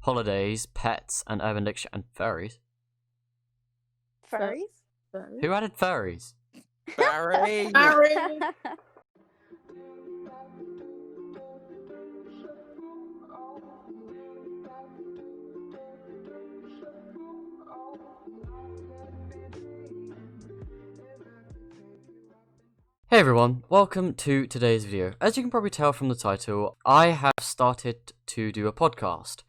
holidays, pets, and Urban Dictionary, and furries. Furries? Who added furries? Barry! Barry! Hey everyone, welcome to today's video. As you can probably tell from the title, I have started to do a podcast.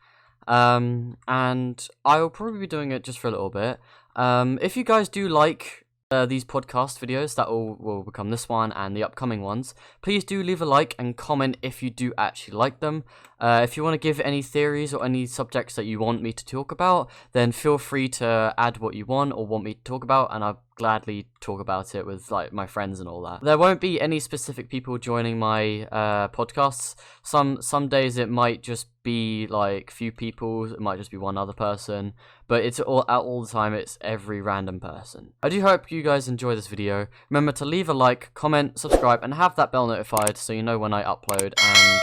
And I will probably be doing it just for a little bit. If you guys do like these podcast videos that will become this one and the upcoming ones, please do leave a like and comment if you do actually like them. If you want to give any theories or any subjects that you want me to talk about, then feel free to add what you want or want me to talk about, and I'll gladly talk about it with like my friends and all that. There won't be any specific people joining my podcasts. Some days it might just be like few people, it might just be one other person, but it's all the time, it's every random person. I do hope you guys enjoy this video. Remember to leave a like, comment, subscribe, and have that bell notified so you know when I upload. And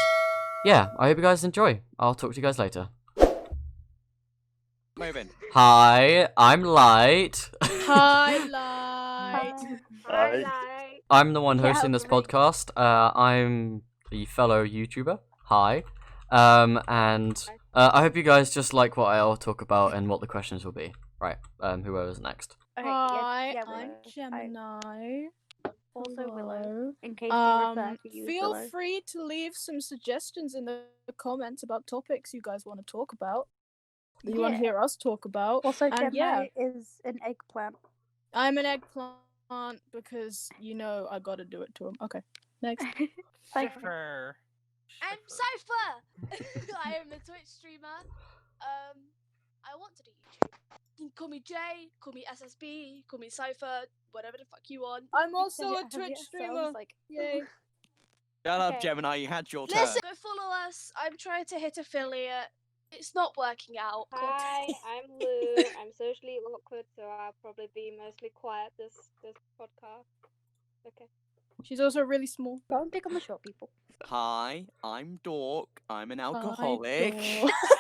yeah, I hope you guys enjoy. I'll talk to you guys later. Moving. Hi, I'm Light. Highlight! I'm the one hosting this podcast. I'm the fellow YouTuber. Hi. And I hope you guys just like what I'll talk about and what the questions will be. Right, whoever's next. Hi, yeah, I'm Gemini. Also Hello. Willow, in case you refer to you as Feel Willow. free to leave some suggestions in the comments about topics you guys want to talk about. That you want to Yeah. hear us talk about. Also, and Gemini yeah. is an eggplant. I'm an eggplant because, you know, I gotta do it to him. Okay, next. Like, Shiffer. I'm Cypher! I am the Twitch streamer. I want to do YouTube. You can call me Jay, call me SSB, call me Cypher, whatever the fuck you want. I'm also yeah, a Twitch yeah, so I streamer. was like, Yay. Shut up, Okay. Gemini, you had your turn. Listen, go follow us. I'm trying to hit affiliate. It's not working out. Hi, I'm Lou. I'm socially awkward, so I'll probably be mostly quiet this podcast. Okay. She's also really small. don't pick on the short people. Hi, I'm Dork. I'm an alcoholic.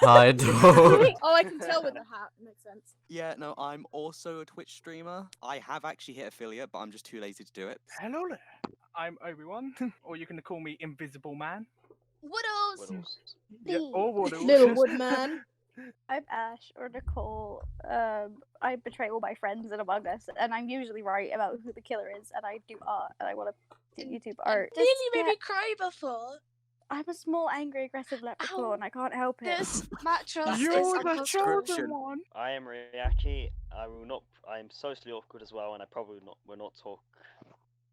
Hi, dog. Oh, I can tell with the hat. Makes sense. Yeah, no, I'm also a Twitch streamer. I have actually hit affiliate, but I'm just too lazy to do it. Hello there. I'm Obi-Wan, or you can call me Invisible Man. Woodles! Yeah, or Waddles. Little woodman. I'm Ash or Nicole. I betray all my friends in Among Us, and I'm usually right about who the killer is, and I do art, and I want to do YouTube art. Didn't you make me cry before? I'm a small, angry, aggressive leprechaun. I can't help it. This mattress You're is the uncomfortable. chosen Description. one. I am Ryaki. I am socially awkward as well, and I probably will not talk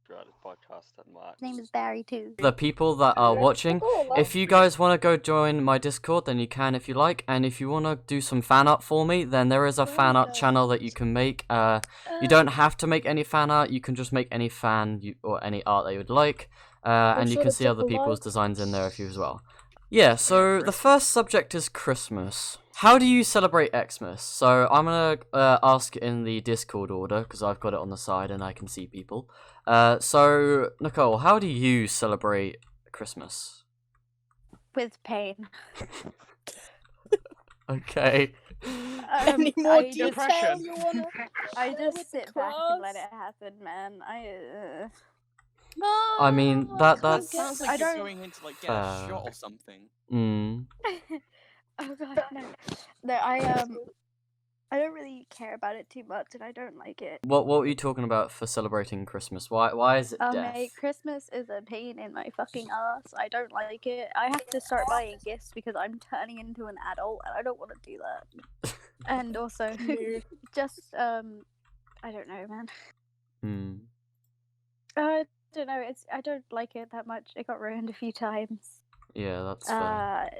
throughout this podcast that much. His name is Barry too. The people that are watching, if you guys want to go join my Discord, then you can if you like. And if you want to do some fan art for me, then there is a fan art channel that you can make. You don't have to make any fan art. You can just make any or any art that you would like. And you sort can of see other type of people's art? designs in there if you as well. Yeah, so the first subject is Christmas. How do you celebrate Xmas? So I'm going to ask in the Discord order, because I've got it on the side and I can see people. So, Nicole, how do you celebrate Christmas? With pain. Okay. Any more I detail Depression. you wanna? I with just sit back and let claws? it happen, man. No! I mean, that's... Sounds like I you're don't- going in to like get a shot or something. Oh god, no. No, I don't really care about it too much, and I don't like it. What were you talking about for celebrating Christmas? Why is it Oh death? mate, Christmas is a pain in my fucking ass. I don't like it. I have to start buying gifts because I'm turning into an adult, and I don't want to do that. And also, just I don't know, man. I don't know. I don't like it that much. It got ruined a few times. Yeah, that's fair.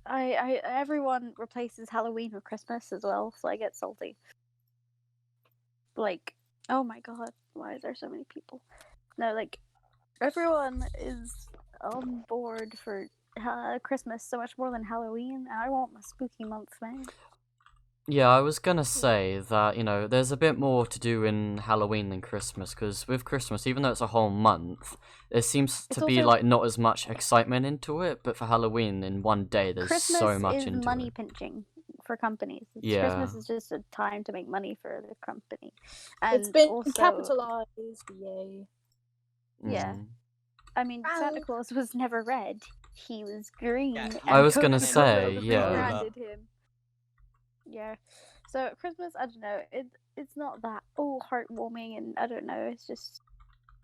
Everyone replaces Halloween with Christmas as well, so I get salty. Like, oh my god, why is there so many people? No, like, everyone is on board for Christmas so much more than Halloween, and I want my spooky month, man. Yeah, I was gonna say that, you know, there's a bit more to do in Halloween than Christmas, because with Christmas, even though it's a whole month, there seems It's to be also- like not as much excitement into it, but for Halloween in one day there's Christmas so much is into money it. pinching for companies. Yeah. Christmas is just a time to make money for the company. It's And been also, capitalized. Yay. Yeah. Mm. I mean, Santa Wow. Claus was never red. He was green. Yeah, and I was gonna Coca-Cola say, yeah. rebranded him. Yeah. So Christmas, I don't know. It's not that heartwarming, and I don't know. It's just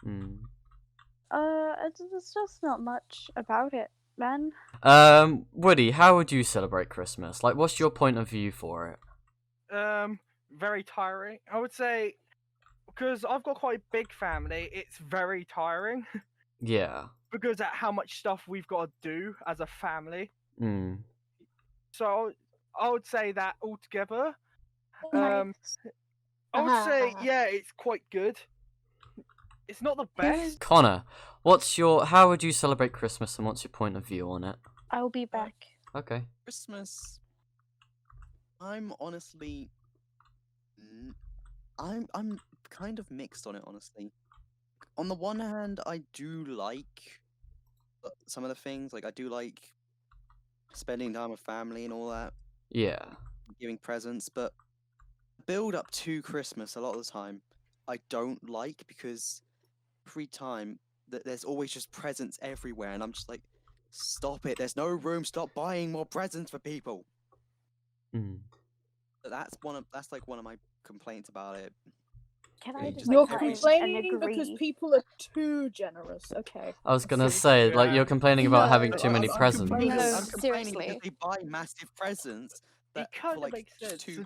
Mm. it's just not much about it, man. Woody, how would you celebrate Christmas? Like, what's your point of view for it? Very tiring. I would say, because I've got quite a big family, it's very tiring Yeah. because at how much stuff we've got to do as a family. Mm. So I would say that altogether, I would say, yeah, it's quite good. It's not the best. Connor, how would you celebrate Christmas and what's your point of view on it? I'll be back. Okay. Christmas. I'm honestly, I'm kind of mixed on it. Honestly, on the one hand, I do like some of the things. Like I do like spending time with family and all that, Yeah. giving presents. But build up to Christmas a lot of the time, I don't like because every time there's always just presents everywhere, and I'm just like, stop it! There's no room. Stop buying more presents for people. Mm. But that's like one of my complaints about it. Can Yeah, I you just just, You're like, every- complaining because agree? people are too generous. Okay. I was gonna See, say, like, yeah. you're complaining about having No, too many I'm presents. complaining- No, I'm complaining because seriously. they buy massive presents that kinda for like makes sense. £2.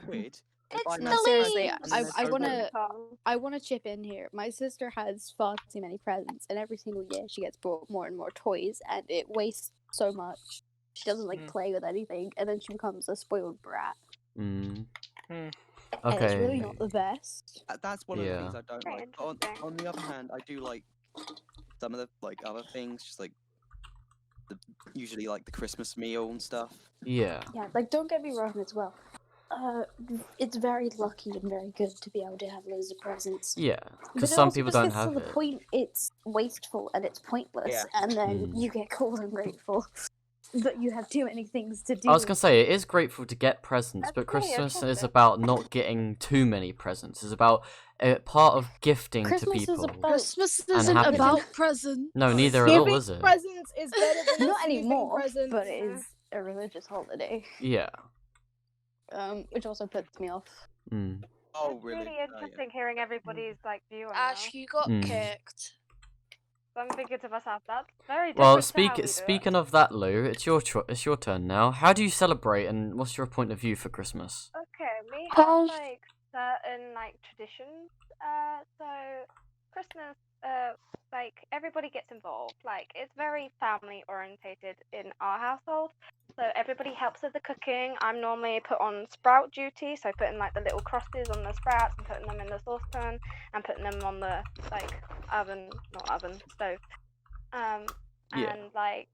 They It's buy No, massive seriously, presents and I- then there's I no wanna- room. I want to chip in here. My sister has far too many presents, and every single year she gets brought more and more toys, and it wastes so much. She doesn't like Mm. play with anything, and then she becomes a spoiled brat. Mm. Mm. And it's really Okay. not the best. That's one of the things Yeah. I don't Very like. But interesting. on the other hand, I do like some of the like other things, just like usually like the Christmas meal and stuff. Yeah. Yeah, like don't get me wrong as well. It's very lucky and very good to be able to have loads of presents. Yeah. But Because it some also people just don't gets have to the it. point it's wasteful and it's pointless, Yeah. and then Mm. you get cold and grateful that you have too many things to do. I was gonna say, it is grateful to get presents, That's but pretty Christmas is interesting. about not getting too many presents. It's about part of gifting Christmas to is people. about Christmas And isn't happiness. about presents. No, neither at all, Giving is it? presents is better than not receiving anymore, presents. but it is a religious holiday. Yeah. Which also puts me off. Mm. Oh, It's really? really Oh, interesting hearing everybody's like view on Ash, that. you got Mm. kicked. So I'm thinking to myself, that's very different Well, to how we do it. speaking of that, Lou, it's your turn now. How do you celebrate, and what's your point of view for Christmas? Okay, we Um, have like certain like traditions. So Christmas, like everybody gets involved. Like it's very family orientated in our household. So everybody helps with the cooking. I'm normally put on sprout duty, so putting like the little crosses on the sprouts and putting them in the saucepan and putting them on the like stove. Yeah. And like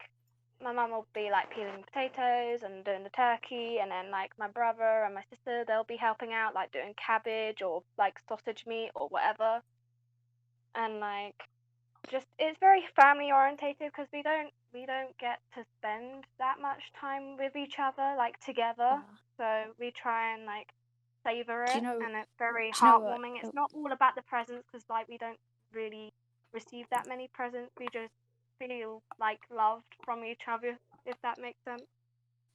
my mum will be like peeling potatoes and doing the turkey, and then like my brother and my sister, they'll be helping out like doing cabbage or like sausage meat or whatever. And like just it's very family orientated because we don't get to spend that much time with each other like together. So we try and like savor Do it, you know- and it's very do you know what- heartwarming. It's not all about the presents because like we don't really receive that many presents. We just feel like loved from each other, if that makes sense.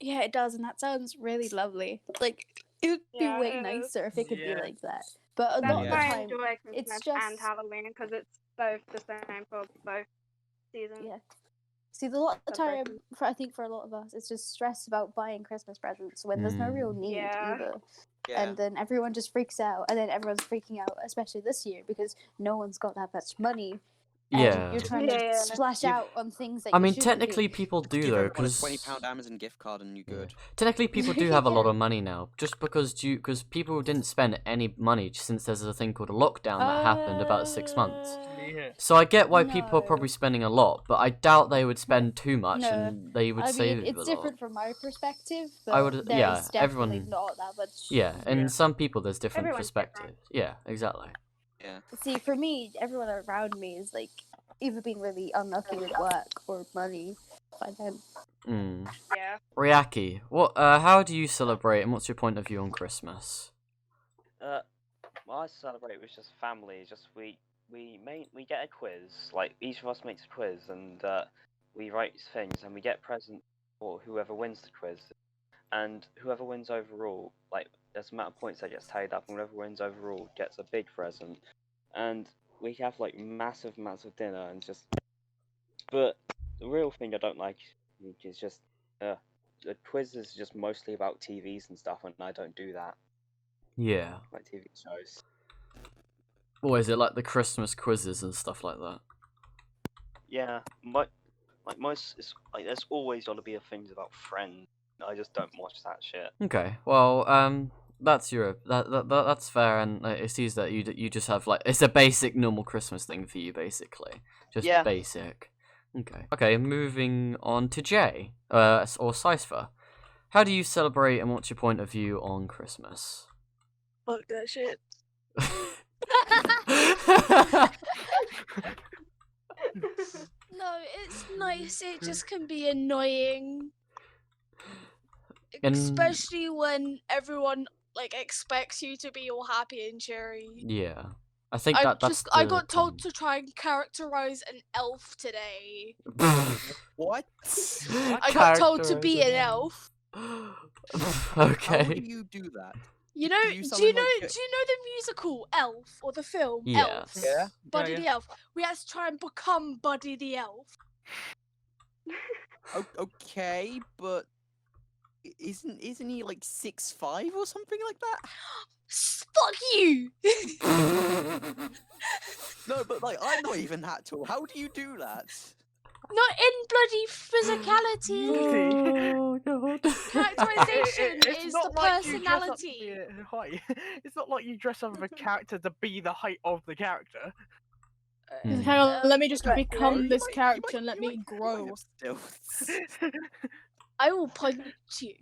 Yeah, it does, and that sounds really lovely. Like it would be Yeah, way it is. nicer if it could be Yeah. like that. But a That's lot of the why I time, enjoy it's Christmas just and Halloween because it's both the same for both seasons. yeah. See, the lot of the time, Celebrations. I think for a lot of us, it's just stress about buying Christmas presents when there's no real need Yeah. either. Yeah. And then everyone just freaks out, and then everyone's freaking out, especially this year because no one's got that much money. And Yeah. you're trying Yeah, to yeah, splash give- out on things that I you mean, shouldn't technically do. people do Give though, everyone a because £20 Amazon gift card and you're good. technically people do have a lot Yeah. of money now, just because people didn't spend any money since there's a thing called a lockdown that happened about 6 months. Yeah. So I get why people are No. probably spending a lot, but I doubt they would spend too much, No. and they would I save mean, a it's lot. different from my perspective, but I would- there's yeah, definitely everyone- not that much. Yeah, and Yeah. some people there's different Everyone's different. perspectives. Yeah, exactly. Yeah. See, for me, everyone around me is like either been really unlucky with work or money by then. Yeah. Ryaki, how do you celebrate, and what's your point of view on Christmas? I celebrate with just family. Just we get a quiz. Like each of us makes a quiz, and we write things, and we get present for whoever wins the quiz, and whoever wins overall, like there's a amount of points that gets tallied up, and whoever wins overall gets a big present, and we have like massive dinner and just. But the real thing I don't like is just the quiz is just mostly about TVs and stuff, and I don't do that. Yeah. Like TV shows. Or is it like the Christmas quizzes and stuff like that? Yeah, it's like there's always got to be things about Friends. I just don't watch that shit. Okay, well, that's that's fair, and it seems that you just have like it's a basic normal Christmas thing for you, basically, just Yeah. basic. Okay, moving on to Jay, or Cypher. How do you celebrate, and what's your point of view on Christmas? Fuck that shit. No, it's nice. It just can be annoying. And- Especially when everyone like expects you to be all happy and cheery. Yeah, I think I that's. I got told to try and characterize an elf today. What? I got told to be an elf. How do Okay. you do that? You know, Do do you you summon, know, like, do you know the musical Elf or the film Elf? Yes. Yeah. Buddy yeah. the Elf. We had to try and become Buddy the Elf. Okay, but isn't he like 6'5" or something like that? Fuck you! No, but like I'm not even that tall. How do you do that? Not in bloody physicality. Oh god. Characterization It's is not the like you dress up to personality. be a height. It's not like you dress up with a character to be the height of the character. Mm. Hang on, let me just Right, become You this might- character you and let might- me you might grow. have stilts. I will punch you.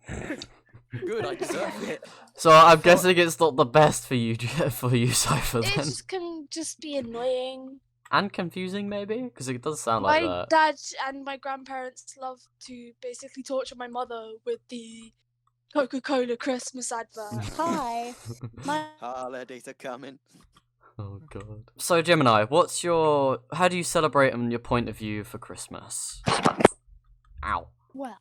Good, I deserve it. So I'm guessing it's not the best for you, Cypher, It then, just can just be annoying. and confusing maybe, because it does sound like My that. dad and my grandparents love to basically torture my mother with the Coca-Cola Christmas advert. Hi. My Holidays are coming. Oh god. So Gemini, how do you celebrate and your point of view for Christmas? Ow. Well,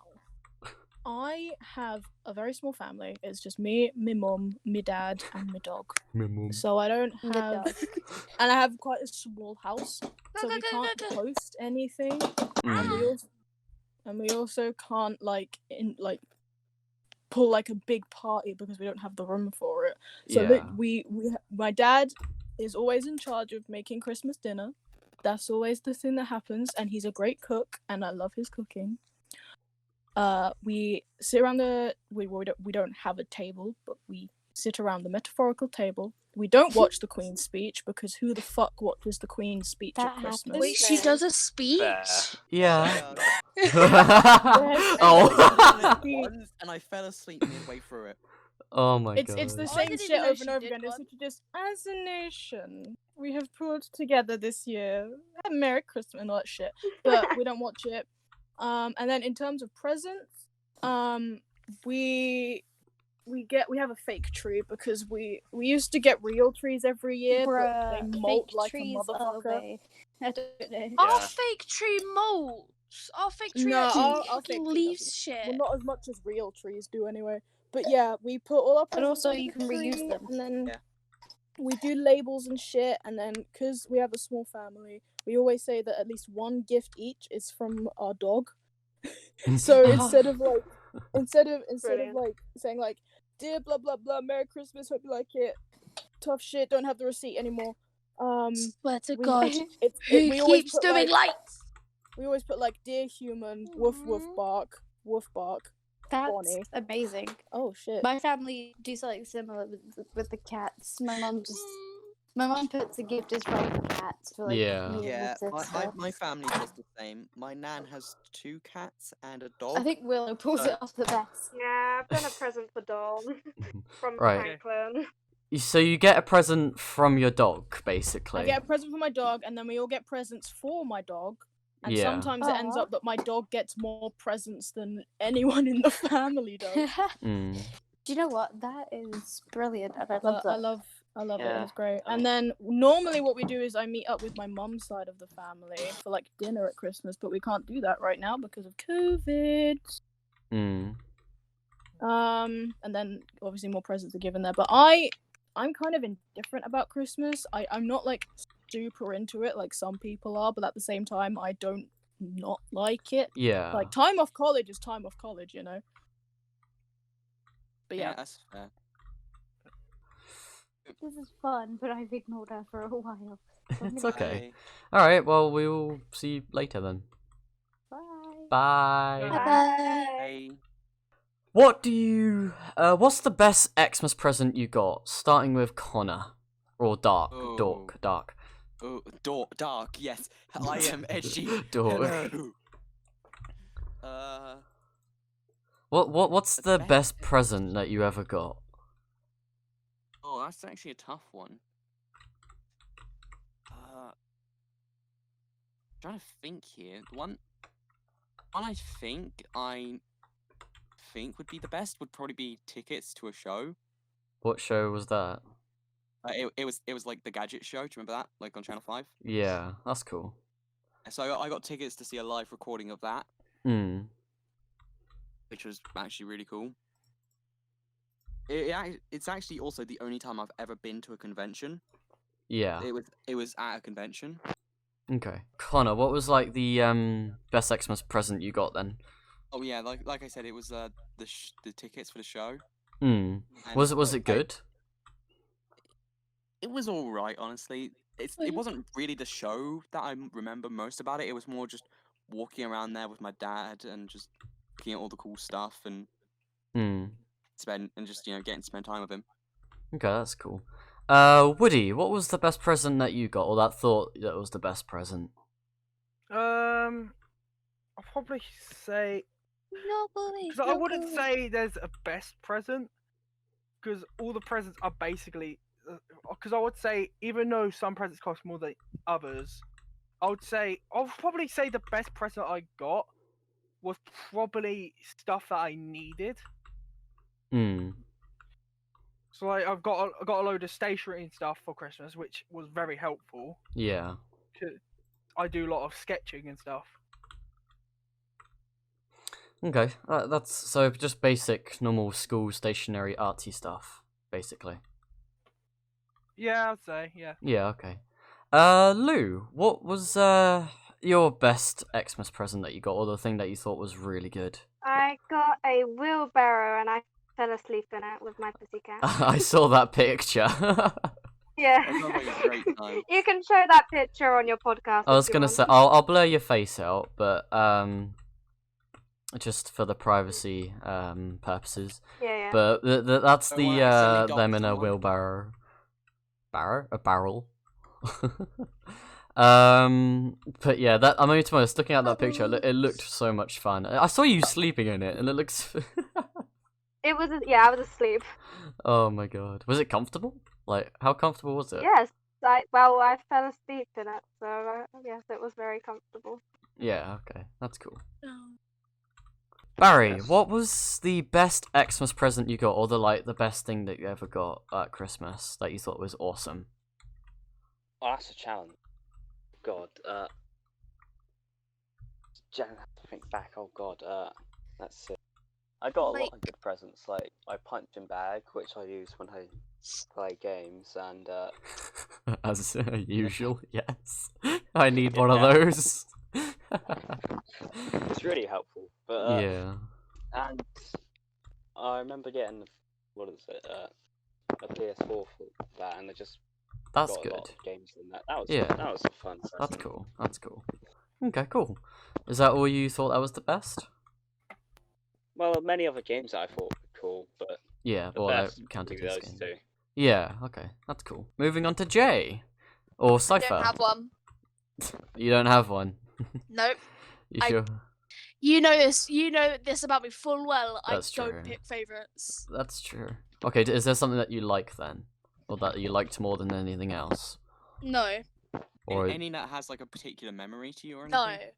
I have a very small family. It's just me, my mum, my dad, and my dog. So I don't Good have, dog. and I have quite a small house, so we can't host anything. Mm. And we also can't pull like a big party because we don't have the room for it. So Yeah. my dad is always in charge of making Christmas dinner. That's always the thing that happens, and he's a great cook, and I love his cooking. We sit around we don't have a table, but we sit around the metaphorical table. We don't watch the Queen's speech because who the fuck watches the Queen's speech That at Christmas? happens. Wait, she does a speech? Fair. Yeah. Yes. Oh. Once, and I fell asleep midway through it. Oh my god. It's the I same didn't shit even know over she and over did again. It's one. such a just as a nation we have pulled together this year. Merry Christmas and all that shit. But we don't watch it. And then in terms of presents, we have a fake tree because we used to get real trees every year, but Bruh, they molt fake like a trees are the motherfucker. way. I don't know. Our Yeah. fake tree molds. Our fake tree No, actually our fucking fake tree leaves doesn't. shit. Well, not as much as real trees do anyway. But yeah, we put all our And presents also in you the can reuse tree, them. and then Yeah. we do labels and shit. And then because we have a small family, we always say that at least one gift each is from our dog. So instead of Brilliant. like saying like, "Dear blah blah blah, Merry Christmas, hope you like it," tough shit, don't have the receipt anymore. Swear to we- God. we Who always keeps put, doing like, lights? We always put like, "Dear human, woof woof Mhm. bark, woof bark." That's Bonnie. amazing. Oh shit. My family do something similar with the cats. My mum puts a gift as well for cats for like Yeah. me and Yeah, my sister. my family does the same. My nan has 2 cats and a dog. I think Willow pulls it off the best. Yeah, I've done a present for Dawn from Right. Franklin. So you get a present from your dog, basically. I get a present for my dog, and then we all get presents for my dog. And Yeah. sometimes it ends Aw. up that my dog gets more presents than anyone in the family does. Mm. Do you know what? That is brilliant, and I love But that. I love it, Yeah, and it's great. I And then normally what we do is I meet up with my mum's side of the family for like dinner at Christmas, but we can't do that right now because of COVID. Mm. And then obviously more presents are given there. But I'm kind of indifferent about Christmas. I'm not like super into it like some people are, but at the same time I don't not like it. Yeah. Like time off college is time off college, you know. But yeah. that's fair. This is fun, but I've ignored her for a while. So I'm It's gonna- okay. All right. Well, we will see you later then. Bye. Bye. Bye. What do you? What's the best Xmas present you got? Starting with Connor or Dark. Dark. Oh, dark. Yes, I am edgy. Dork. Hello. What's The the best best present that you ever got? Oh, that's actually a tough one. Trying to think here. The one I think would be the best would probably be tickets to a show. What show was that? It was like the Gadget Show. Do you remember that? Like on Channel 5. Yeah, that's cool. So I got tickets to see a live recording of that, Hmm. which was actually really cool. It's actually also the only time I've ever been to a convention. Yeah. It was at a convention. Okay. Connor, what was like the best Xmas present you got then? Oh yeah, like I said, it was the tickets for the show. Hmm. And Was it I- good? It was all right, honestly. It wasn't really the show that I remember most about it. It was more just walking around there with my dad and just looking at all the cool stuff and Hmm. just getting to spend time with him. Okay, that's cool. Woody, what was the best present that you got, or that thought that was the best present? I'll probably say No boys. because I wouldn't say there's a best present because all the presents are basically. Because I would say even though some presents cost more than others, I'll probably say the best present I got was probably stuff that I needed. Hmm. So like, I got a load of stationery and stuff for Christmas, which was very helpful. Yeah. I do a lot of sketching and stuff. Okay, that's so just basic, normal school stationery, artsy stuff, basically. Yeah, I'd say yeah. Yeah. Okay. Lou, what was your best Xmas present that you got, or the thing that you thought was really good? I got a wheelbarrow and I fell asleep in it with my pussycat. I saw that picture. Yeah. That sounds like a great time. You can show that picture on your podcast. I was if you gonna want. say I'll blur your face out, but just for the privacy purposes. Yeah. But that's Don't the worry, accidentally them doxed in a someone. wheelbarrow. A barrel. But yeah, that I'm only to be honest, looking at that picture, it looked so much fun. I saw you sleeping in it, and it looks. It was. I was asleep. Oh my god, was it comfortable? Like, how comfortable was it? Yes. I fell asleep in it, so yes, it was very comfortable. Yeah. Okay, that's cool. No. Barry, Yes. what was the best Xmas present you got, or the best thing that you ever got at Christmas that you thought was awesome? Oh, that's a challenge. God, Jen, I have to think back. Oh God, let's see. I got a lot of good presents, like my punching bag, which I use when I play games, and As usual, yes. I need one of Yeah. those. it's really helpful. But Yeah. and I remember getting what is it, a PS4 for that, and I just That's got a lot good. of games in that. That was Yeah. that was a fun. That's session. cool. That's cool. Okay, cool. Is that all you thought that was the best? Well, many other games that I thought were cool, but Yeah, the well, that best counted would be this those game. two. Yeah, okay, that's cool. Moving on to Jay. Or I Cypher. don't have one. You don't have one. Nope. You I- sure? You know this. You know this about me full well. That's I don't true. pick favorites. That's true. Okay, is there something that you like then? or that you liked more than anything else? No. Or Any that has like a particular memory to you or No. anything?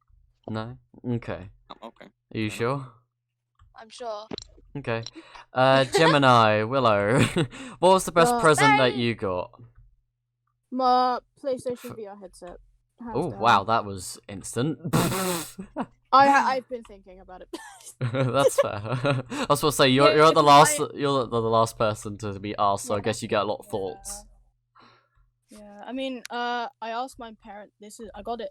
no? Okay. Oh, okay. Are you Fair sure? I'm sure. Okay. Gemini, Willow, what was the best present that Hey! you got? My PlayStation VR headset. hands Oh down. wow, that was instant. I've been thinking about it. That's fair. I was supposed to say Yeah, you're the because last you're the last person to be asked, so I Yeah, guess you get a lot of thoughts. Yeah, I mean, I asked my parents. I got it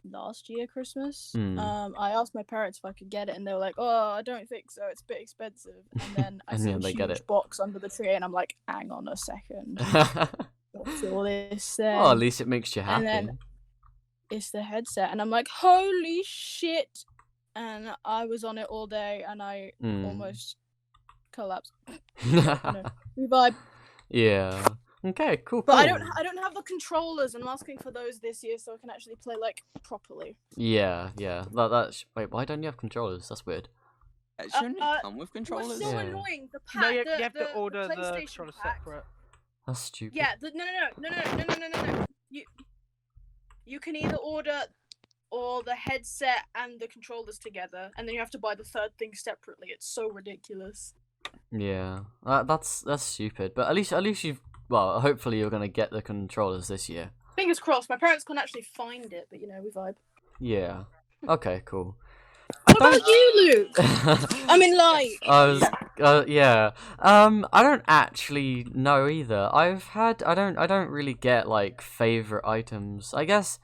last year Christmas. Hmm. I asked my parents if I could get it, and they were like, "Oh, I don't think so. It's a bit expensive." And then I And see then a they get huge it. box under the tree, and I'm like, "Hang on a second, what's all this?" Then? Well, at least it makes you happy. And then it's the headset, and I'm like, "Holy shit!" And I was on it all day, and I Mm. almost collapsed. We vibe. Yeah. Okay. Cool. But cool. I don't have the controllers, and I'm asking for those this year so I can actually play like properly. Yeah. Yeah. Wait. Why don't you have controllers? That's weird. Shouldn't it uh, come with It controllers? was so Yeah. annoying. The pack. No, you the, have to the order the PlayStation controller pack. separate. That's stupid. Yeah. No. You can either order or the headset and the controllers together, and then you have to buy the third thing separately. It's so ridiculous. Yeah. That's stupid. But at least you've hopefully you're gonna get the controllers this year. Fingers crossed. My parents can't actually find it, but we vibe. Yeah. Okay. Cool. What about you, Luke? I mean, like. I was, yeah. I don't actually know either. I don't really get like favorite items. I guess.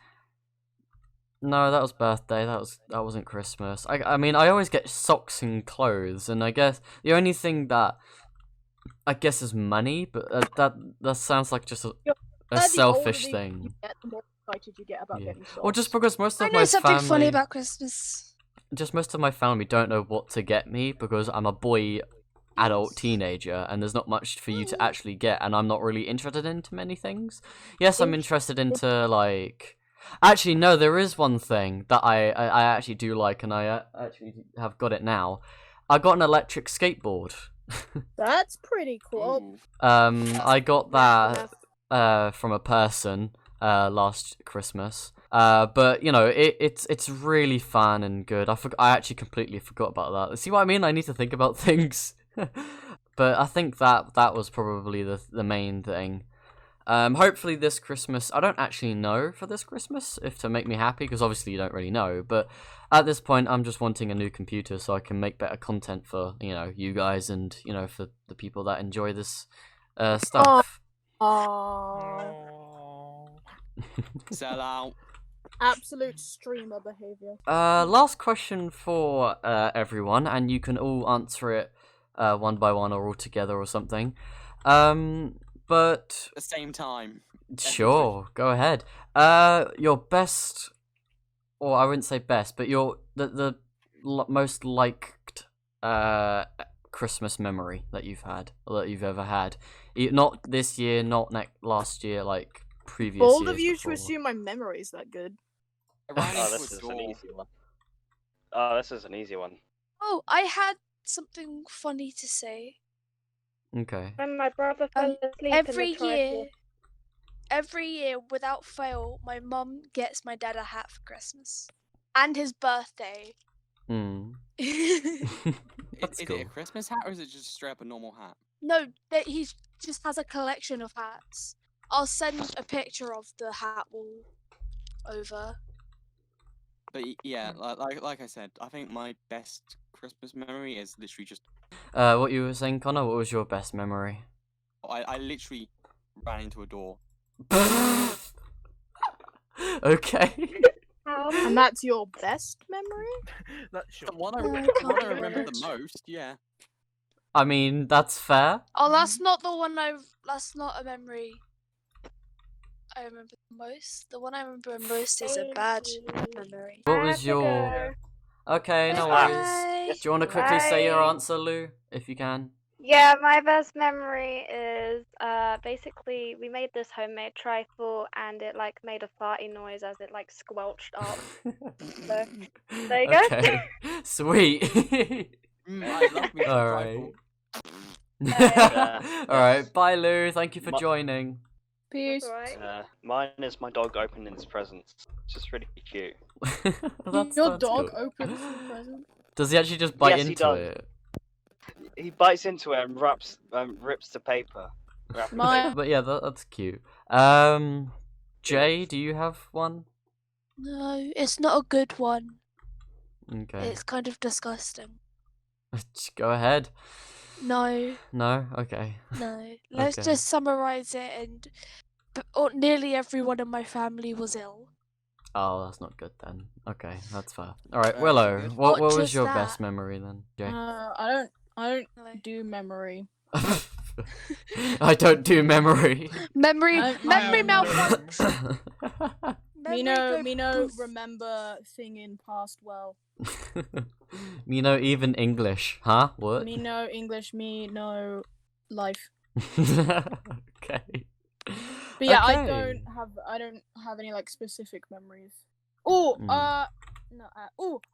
No, that was birthday. That wasn't Christmas. I mean, I always get socks and clothes, and I guess the only thing that I guess is money, but that sounds like just a The selfish older thing. you get, the more excited you get about Yeah. getting socks. Well, just because most I of know my something family, funny about Christmas. just most of my family don't know what to get me because I'm a boy, adult teenager, and there's not much for you to actually get, and I'm not really interested into many things. Yes, I'm interested into like. Actually, no, there is one thing that I actually do like, and I actually have got it now. I got an electric skateboard. That's pretty cool. Ooh. I got That's that from a person last Christmas. But it's really fun and good. I actually completely forgot about that. See what I mean? I need to think about things. But I think that was probably the main thing. Hopefully this Christmas, I don't actually know for this Christmas if to make me happy, because obviously you don't really know, but at this point I'm just wanting a new computer so I can make better content for, you guys and, for the people that enjoy this stuff. Oh, Sell out. absolute streamer behavior. Last question for everyone, and you can all answer it one by one or all together or something. But At the same time. sure, go ahead. Your best, or I wouldn't say best, but the most liked Christmas memory that you've had, or that you've ever had. Not this year, not last year, like previous years. Bold of you to before. assume my memory's that good. I ran Oh, into this a is an door. easy one. Oh, this is an easy one. Oh, I had something funny to say. Okay. When my brother fell asleep Every in the year, every year, without fail, my mum gets my dad a hat for Christmas and his birthday. Hmm. Is That's it cool. a Christmas hat or is it just straight up a normal hat? No, that he just has a collection of hats. I'll send a picture of the hat wall over. But yeah, like I said, I think my best Christmas memory is literally just What you were saying, Connor? What was your best memory? I literally ran into a door. Okay. And that's your best memory? That's sure. The one I, I the can't one I remember the remember. most, yeah. I mean, that's fair. Oh, that's not the one that's not a memory I remember the most. The one I remember most is a bad memory. What I was have to your? go. Okay, no Bye. worries. Do you want to quickly say your Bye. answer, Lou, if you can? Yeah, my best memory is basically we made this homemade trifle and it like made a farty noise as it like squelched up. there you go. Okay, sweet. I love me some Alright. trifle. All right, bye, Lou. Thank you for My- joining. Peace. Alright. Mine is my dog opening his presents. It's just really cute. Your that's dog cool. opens the present. Does he actually just bite Yes, he into does. it? He bites into it and rips the paper. Wrapping My- paper. But yeah, that's cute. Jay, do you have one? No, it's not a good one. Okay. It's kind of disgusting. Just go ahead. No, No? Okay. no. Let's Okay. just summarize it. And nearly everyone in my family was ill. Oh, that's not good then. Okay, that's fair. Alright, That's Willow, good. what Not was just your that. best memory then, Jay? I don't No. do memory. I don't do memory. Memory I- malfunction. Me Memory no go poof. remember thinging past well. Me know even English, huh? What? Me no English. Me no life. Okay. But yeah, I Okay. don't have any like specific memories. Oh, Mm. no,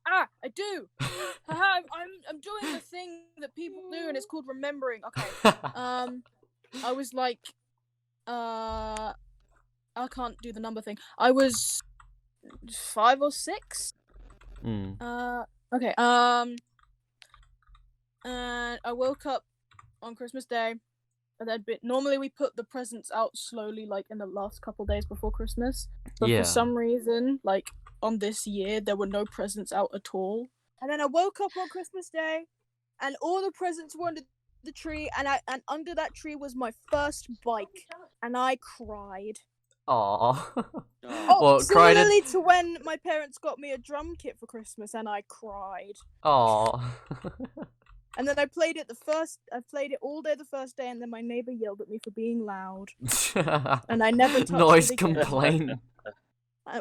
I do. Haha, I'm doing the thing that people do, and it's called remembering. Okay. I was like, I can't do the number thing. I was 5 or 6. Mm. Okay. And I woke up on Christmas Day. And normally we put the presents out slowly, like in the last couple days before Christmas. But Yeah. for some reason, like on this year, there were no presents out at all. And then I woke up on Christmas Day, and all the presents were under the tree, and under that tree was my first bike, and I cried. Aw. Oh, What, cried at- similarly to when my parents got me a drum kit for Christmas, and I cried. Aw. And then I played it all day the first day, and then my neighbor yelled at me for being loud. And I never touched Noise it again. complaint.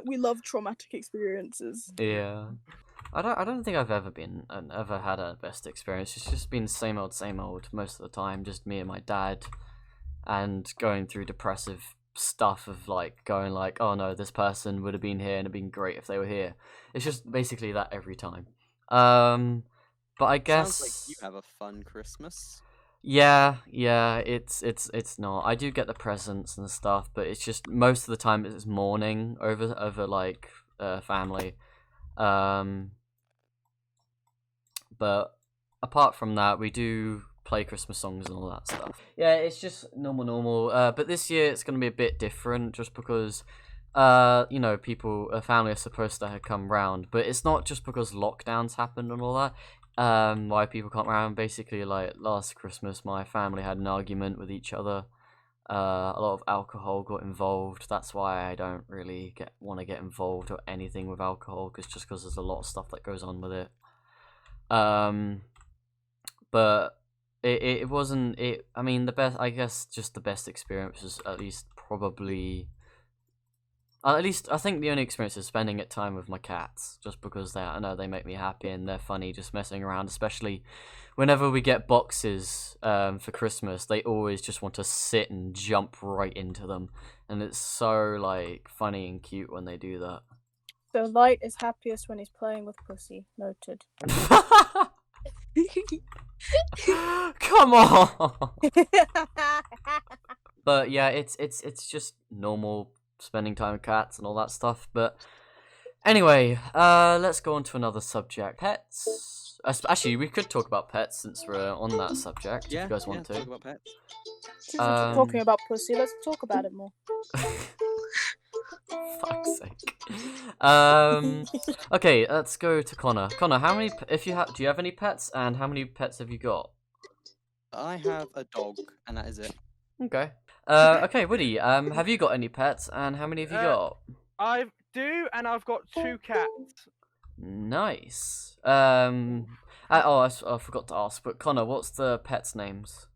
We love traumatic experiences. Yeah. I don't think I've ever had a best experience. It's just been same old most of the time. Just me and my dad, and going through depressive stuff of like going like, oh no, this person would have been here and it'd been great if they were here. It's just basically that every time. But I guess Sounds like you have a fun Christmas. yeah, it's not. I do get the presents and stuff, but it's just most of the time it's mourning over like family. But apart from that, we do play Christmas songs and all that stuff. Yeah, it's just normal. But this year it's gonna be a bit different, just because you know, family are supposed to come round, but it's not just because lockdowns happened and all that. Why people can't round. Basically, like last Christmas, my family had an argument with each other. A lot of alcohol got involved. That's why I don't really want to get involved or anything with alcohol, because there's a lot of stuff that goes on with it. But it wasn't it. I mean, the best. I guess just the best experience was at least probably. At least I think the only experience is spending time with my cats, just because I know they make me happy and they're funny, just messing around. Especially whenever we get boxes for Christmas, they always just want to sit and jump right into them, and it's so like funny and cute when they do that. So Light is happiest when he's playing with pussy. Noted. Come on. But yeah, it's just normal spending time with cats and all that stuff. But anyway, let's go on to another subject. Pets. Actually, we could talk about pets since we're on that subject. Yeah, if you guys want talk to. about pets. Since we're talking Um, about pussy, let's talk about it more. Fuck's sake. Okay, let's go to Connor. Connor, how many? Do you have any pets? And how many pets have you got? I have a dog, and that is it. Okay. Okay, Woody. Have you got any pets? And how many have you got? I do, and I've got 2 cats. Nice. I forgot to ask, but Connor, what's the pets' names?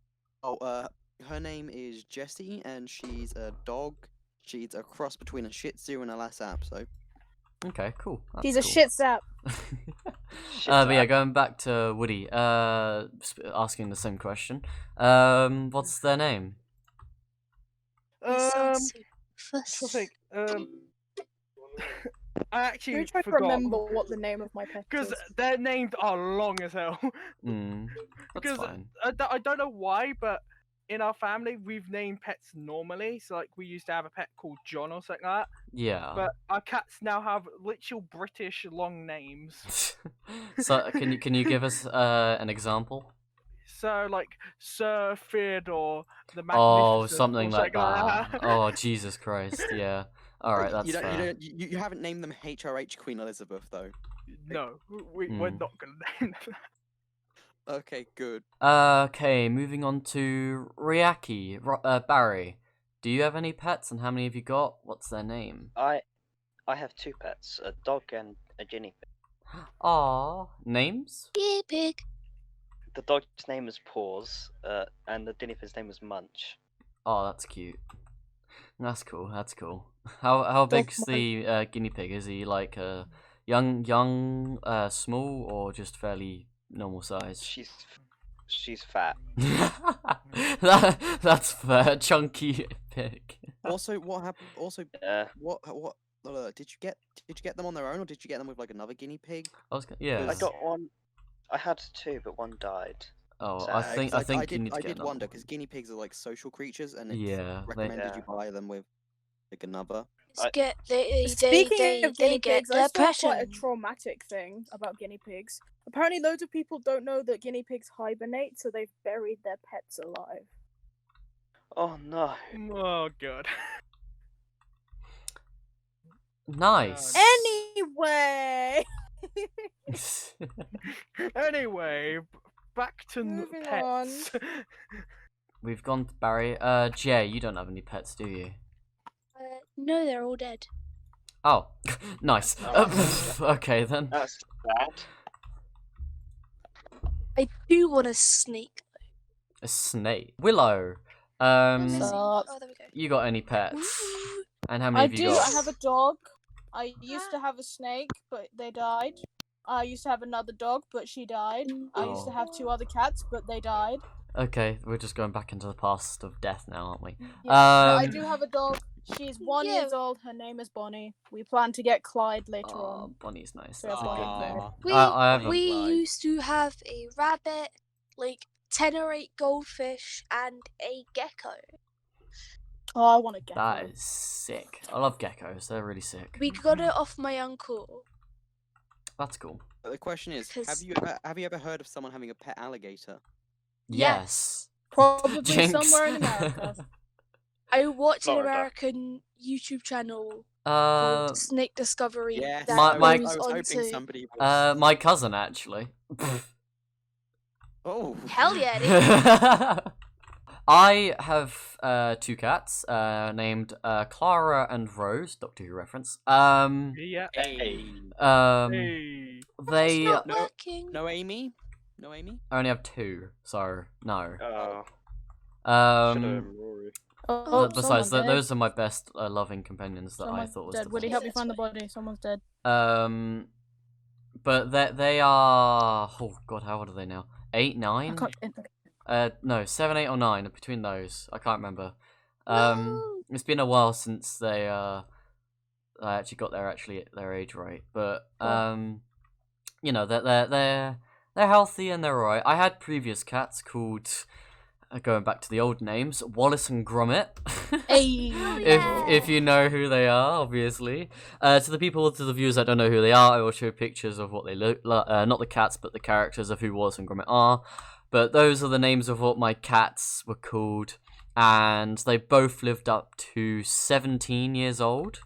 Oh, her name is Jessie, and she's a dog. She's a cross between a Shih Tzu and a Lhasa Apso. Okay, cool. He's a That's shit sap. cool. But yeah, going back to Woody. Asking the same question. What's their name? You sound so I fussy. think I Let actually me try to forgot remember what the name of my pet because is. their names are long as hell. Mm, that's Because fine. I don't know why, but in our family we've named pets normally. So like we used to have a pet called John or something like that. Yeah. But our cats now have literal British long names. So can you give us an example? So like Sir Theodore the Oh, Magnificent something or like something that. Oh, Jesus Christ. Yeah. All right, that's you don't, fair. you haven't named them HRH Queen Elizabeth though. No, we're Mm. not gonna name them. Okay, good. Okay, moving on to Riaki. Barry, do you have any pets, and how many have you got? What's their name? I have 2 pets, a dog and a guinea pig. Aw, names? Guinea pig. The dog's name is Paws, and the guinea pig's name is Munch. Oh, that's cute. That's cool. That's cool. How big's the guinea pig? Is he like young, small, or just fairly normal size? She's fat. That's fair. Chunky pig. Also, what happened? Also, Uh, what? Did you get them on their own, or did you get them with like another guinea pig? Yeah. I got one. I had 2, but one died. Oh, So- I think you I need to did get another wonder one. because guinea pigs are like social creatures, and it's Yeah, they- recommended you buy them with like another. Speaking of guinea get pigs, I saw quite a depression. traumatic thing about guinea pigs. Apparently, loads of people don't know that guinea pigs hibernate, so they've buried their pets alive. Oh no. Oh god. Nice. Anyway, Anyway, back to Moving pets. We've gone to Barry. Jay, you don't have any pets, do you? No, they're all dead. Oh, nice. Oh. Okay then. That's bad. I do want a snake. A snake. Willow. Missing. Sup? Oh, there we go. You got any pets? Ooh. And how many I have you do. got? I have a dog. I used to have a snake, but they died. I used to have another dog, but she died. I used to Oh. have 2 other cats, but they died. Okay, we're just going back into the past of death now, aren't we? Yeah, but I Um, do have a dog. She's 1 Yeah. years old. Her name is Bonnie. We plan to get Clyde later Oh, on. Bonnie's nice. So That's a that's good why. name. We I haven't. we lied. used to have a rabbit, like 10 or 8 goldfish, and a gecko. Oh, I want to get That is sick. I love geckos. They're really sick. We got it off my uncle. That's cool. But the question is, have 'Cause- you ever heard of someone having a pet alligator? Yes. Probably Jinx. somewhere in America. I watch an Florida. American YouTube channel Uh, called Snake Discovery Yes, that My- my- I goes was hoping onto. somebody. Was... my cousin actually. Oh. Hell yeah, dude. I have 2 cats, named Clara and Rose. Doctor Who reference. Yeah. Hey. Hey. They It's not No- working. No Amy. No Amy. I only have 2, so no. Oh. Um, Should've Rory. Oh, besides, someone dead. those are my best loving companions that I Someone's thought was dead. the Would he best. help me That's find the fine. body? Someone's dead. But they are. Oh God, how old are they now? 8, I 9? can't. No, 7, 8, or 9. Between those, I can't remember. No. It's been a while since they I actually got their age right, but you know they're healthy and they're alright. I had previous cats called, going back to the old names, Wallace and Gromit. Hey. If you know who they are, obviously. To the viewers that don't know who they are, I will show pictures of what they look like. Not the cats, but the characters of who Wallace and Gromit are. But those are the names of what my cats were called, and they both lived up to 17 years old.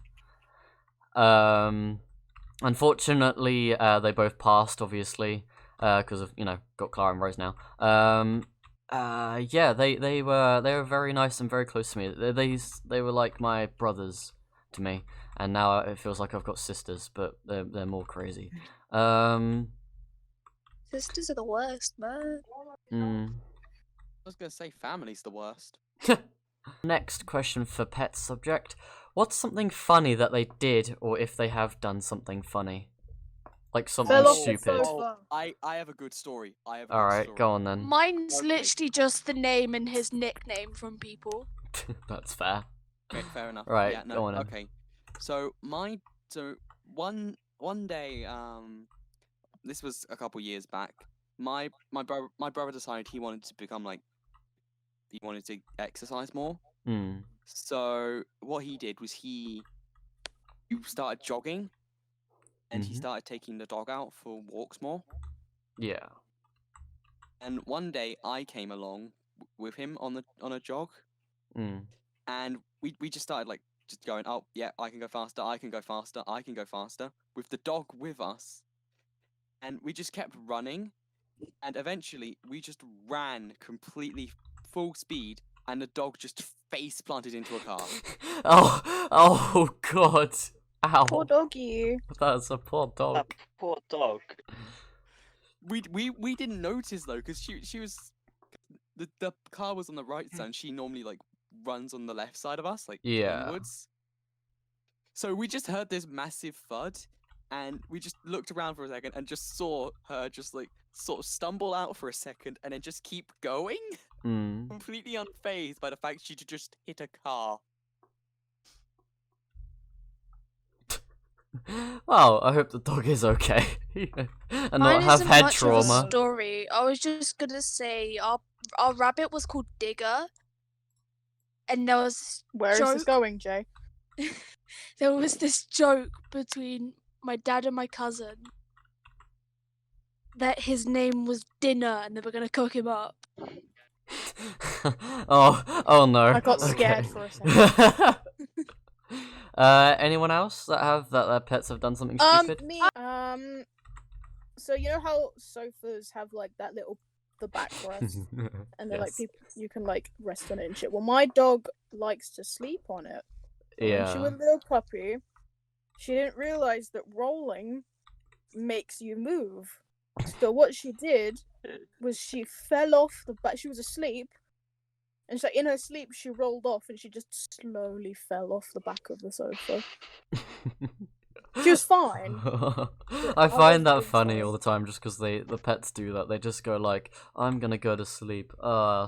Unfortunately, they both passed, obviously, because of, got Clara and Rose now. Yeah, they were very nice and very close to me. They were like my brothers to me, and now it feels like I've got sisters, but they're more crazy. Sisters are the worst, man. I was gonna say family's the worst. Next question for pet subject. What's something funny that they did, or if they have done something funny? Like something Fell off the stupid. sofa. I have a good story. Alright, go on then. Mine's Okay. literally just the name and his nickname from people. That's fair. Okay, fair enough. Right, Yeah, no, go on then. okay. So one day, this was a couple years back. My brother decided he wanted to become like he wanted to exercise more. Mm. So what he did was he started jogging, and he Mhm. started taking the dog out for walks more. Yeah. And one day I came along with him on a jog, Mm. and we just started like just going, oh yeah, I can go faster, I can go faster, I can go faster, with the dog with us, and we just kept running, and eventually we just ran completely full speed, and the dog just face planted into a car. Oh God. Ow. Poor doggy. That's a poor dog. That poor dog. We didn't notice though, because she was the car was on the right side, and she normally like runs on the left side of us, like Yeah. onwards. So we just heard this massive thud, and we just looked around for a second and just saw her just like sort of stumble out for a second and then just keep going, Mm. completely unfazed by the fact she just hit a car. Well, I hope the dog is okay and not Mine have isn't head much trauma. of a story. I was just gonna say our rabbit was called Digger, and there was Where is this Joke. going, Jay? there was this joke between my dad and my cousin that his name was Dinner, and they were gonna cook him up. Oh no. I got scared Okay. for a second. Anyone else that their pets have done something stupid? Me. So you know how sofas have like that little the backrest, and they're like Yes. people you can like rest on it and shit. Well, my dog likes to sleep on it. When she Yeah. was a little puppy, she didn't realize that rolling makes you move. So what she did was she fell off the back. She was asleep, and so in her sleep she rolled off, and she just slowly fell off the back of the sofa. She was fine. I was find that really funny sorry. all the time just because the pets do that. They just go like, I'm gonna go to sleep.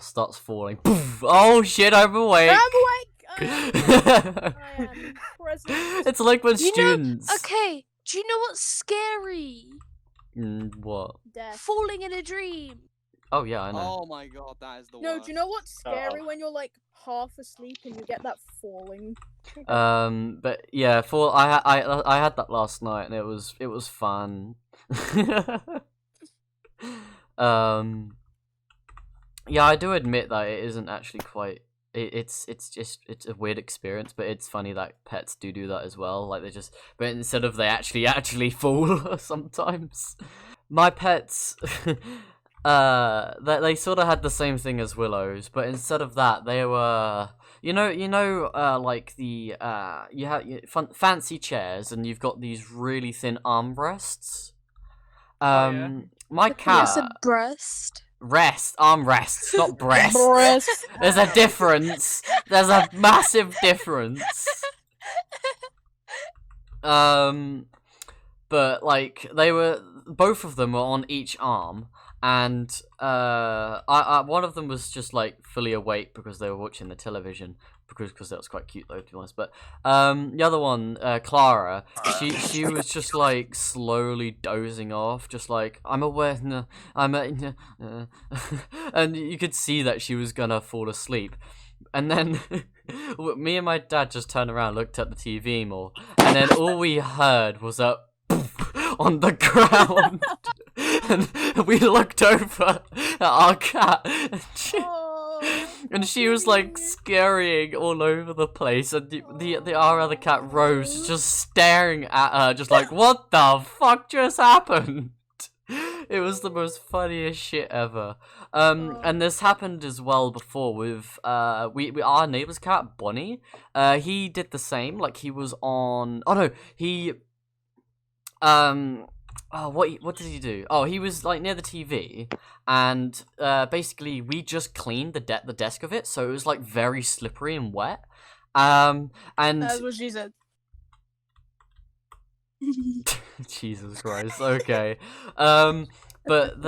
Starts falling. Poof! Oh shit, I'm awake. I'm awake. I am present. It's like when You know- students. Okay, do you know what's scary? What? Death. Falling in a dream. Oh yeah, I know. Oh my god, that is the No, worst. do you know what's scary Oh. when you're like half asleep and you get that falling? But yeah, I had that last night and it was fun. Yeah, I do admit that it isn't actually quite. It's a weird experience, but it's funny that pets do that as well. Like but instead of they actually fall sometimes. My pets, they sort of had the same thing as Willow's, but instead of that, they were. Like the you have fancy chairs, and you've got these really thin armrests. yeah. My Yes, cat a breast. armrests, not breasts. Breast. There's a difference. There's a massive difference. But like both of them were on each arm, and one of them was just like fully awake because they were watching the television, because that was quite cute though, to be honest. But the other one, Clara, she was just like slowly dozing off, just like I'm aware, and you could see that she was gonna fall asleep. And then me and my dad just turned around, looked at the TV more, and then all we heard was a on the ground. And we looked over at our cat, and she was like scurrying all over the place, and our other cat Rose just staring at her, just like, what the fuck just happened? It was the most funniest shit ever. And this happened as well before with our neighbor's cat Bonnie. He did the same. Like he was on. Oh no, he. What did he do? Oh, he was like near the TV, and basically we just cleaned the desk of it, so it was like very slippery and wet. And That's what she said. Jesus Christ. Okay. But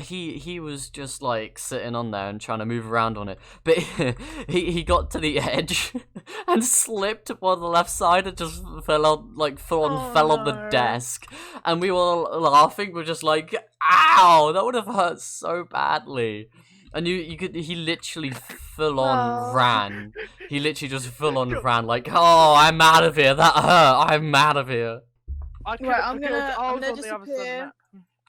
he was just like sitting on there and trying to move around on it. But he got to the edge and slipped on the left side and just fell on fell on the no. desk. And we were all laughing. We're just like, ow, that would have hurt so badly. And he literally full on Oh. ran. He literally just full on ran like, oh, I'm out of here. That hurt. I'm out of here. I could, Right, I'm because gonna- I I'm was gonna on the other side of the disappear. map.